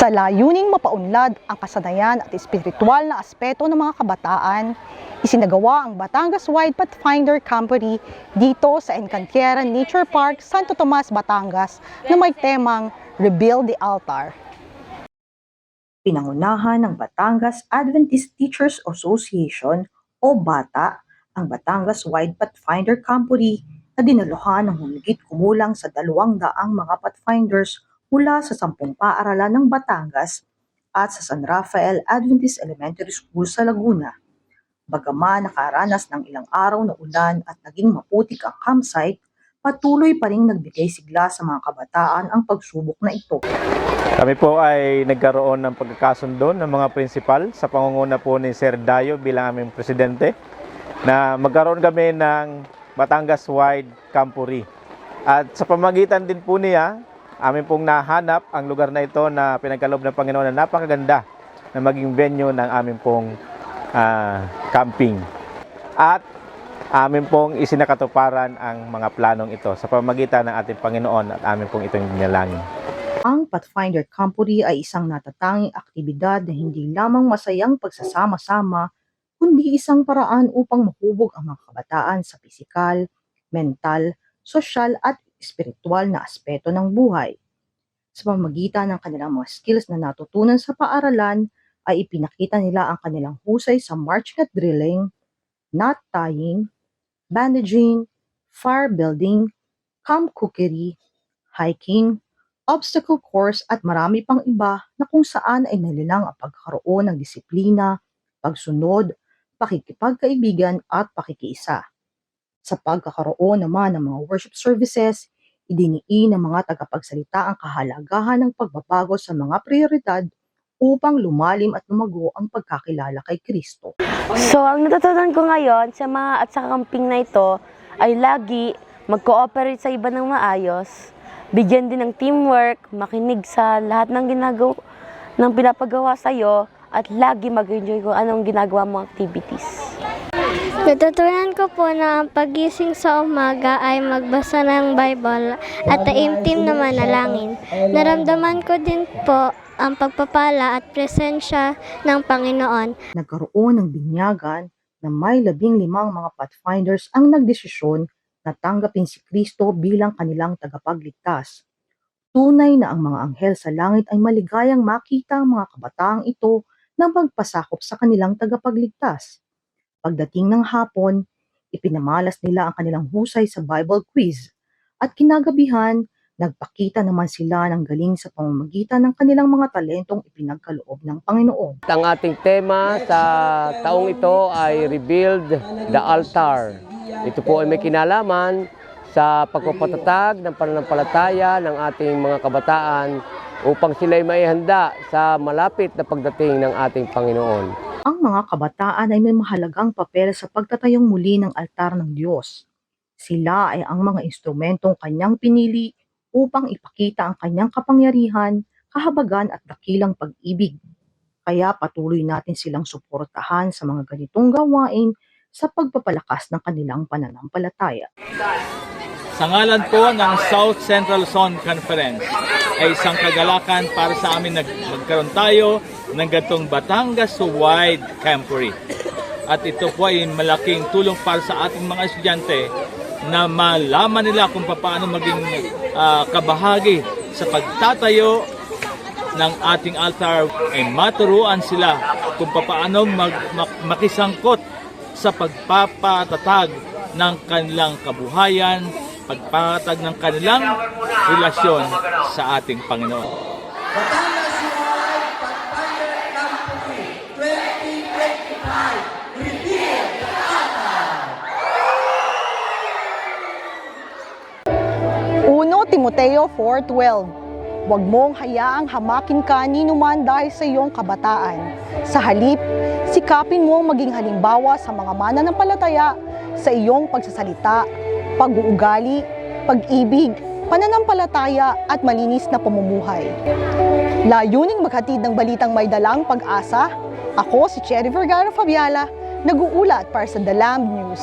Sa layuning mapaunlad ang kasanayan at espiritual na aspeto ng mga kabataan, isinagawa ang Batangas Wide Pathfinder Camporee dito sa Encantera Nature Park, Santo Tomas, Batangas na may temang Rebuild the Altar. Pinangunahan ng Batangas Adventist Teachers Association o BATA ang Batangas Wide Pathfinder Camporee na dinaluhan ng humigit kumulang sa 200 mga pathfinders mula sa 10 paaralan ng Batangas at sa San Rafael Adventist Elementary School sa Laguna. Bagaman nakaranas ng ilang araw na ulan at naging maputik ang campsite, patuloy pa ring nagbigay sigla sa mga kabataan ang pagsubok na ito. Kami po ay nagkaroon ng pagkakasundo ng mga prinsipal sa pangunguna po ni Sir Dayo bilang aming presidente na magkaroon kami ng Batangas Wide Camporee. At sa pamagitan din po niya, amin pong nahanap ang lugar na ito na pinagkaloob ng Panginoon na napakaganda na maging venue ng aming pong camping. At amin pong isinakatuparan ang mga planong ito sa pamagitan ng ating Panginoon at amin pong itong dinalangin. Ang Pathfinder Camporee ay isang natatanging aktibidad na hindi lamang masayang pagsasama-sama, kundi isang paraan upang mahubog ang mga kabataan sa pisikal, mental, sosyal at espiritual na aspeto ng buhay. Sa pamamagitan ng kanilang mga skills na natutunan sa paaralan, ay ipinakita nila ang kanilang husay sa marching at drilling, knot tying, bandaging, fire building, camp cookery, hiking, obstacle course at marami pang iba na kung saan ay nalilang ang pagkaroon ng disiplina, pagsunod, pakikipagkaibigan at pakikiisa. Sa pagkakaroon naman ng mga worship services, idiniin ng mga tagapagsalita ang kahalagahan ng pagbabago sa mga prioridad upang lumalim at lumago ang pagkakilala kay Kristo. So, ang natutunan ko ngayon sa camping na ito ay lagi mag-cooperate sa iba ng maayos, bigyan din ng teamwork, makinig sa lahat ng pinapagawa sa'yo, at lagi mag-enjoy kung anong ginagawa mong activities. Natutunan ko po na ang pagising sa umaga ay magbasa ng Bible at taimtim na manalangin. Naramdaman ko din po ang pagpapala at presensya ng Panginoon. Nagkaroon ng binyagan na may 15 mga pathfinders ang nagdesisyon na tanggapin si Kristo bilang kanilang tagapagligtas. Tunay na ang mga anghel sa langit ay maligayang makita ang mga kabataang ito na magpasakop sa kanilang tagapagligtas. Pagdating ng hapon, ipinamalas nila ang kanilang husay sa Bible quiz at kinagabihan, nagpakita naman sila ng galing sa pamamagitan ng kanilang mga talentong ipinagkaloob ng Panginoon. Ang ating tema sa taong ito ay Rebuild the Altar. Ito po ay may kinalaman sa pagpapatatag ng pananampalataya ng ating mga kabataan upang sila'y maihanda sa malapit na pagdating ng ating Panginoon. Ang mga kabataan ay may mahalagang papel sa pagtatayong muli ng altar ng Diyos. Sila ay ang mga instrumentong kanyang pinili upang ipakita ang kanyang kapangyarihan, kahabagan at dakilang pag-ibig. Kaya patuloy natin silang suportahan sa mga ganitong gawain sa pagpapalakas ng kanilang pananampalataya. Sa ngalan po ng South Central Zone Conference ay isang kagalakan para sa amin magkaroon tayo ng gatong Batangas Wide Camporee. At ito po ay malaking tulong para sa ating mga estudyante na malaman nila kung paano maging kabahagi sa pagtatayo ng ating altar ay maturuan sila kung paano makisangkot sa pagpapatatag ng kanilang kabuhayan, pagpatatag ng kanilang relasyon sa ating Panginoon. Timoteo 4:12. Huwag mong hayaang hamakin ka ni numan dahil sa iyong kabataan. Sa halip, sikapin mong maging halimbawa sa mga mananampalataya sa iyong pagsasalita, pag-uugali, pag-ibig, pananampalataya at malinis na pamumuhay. Layuning maghatid ng balitang may dalang pag-asa, ako si Cherry Vergara Fabiala, nag-uulat para sa The Lamb News.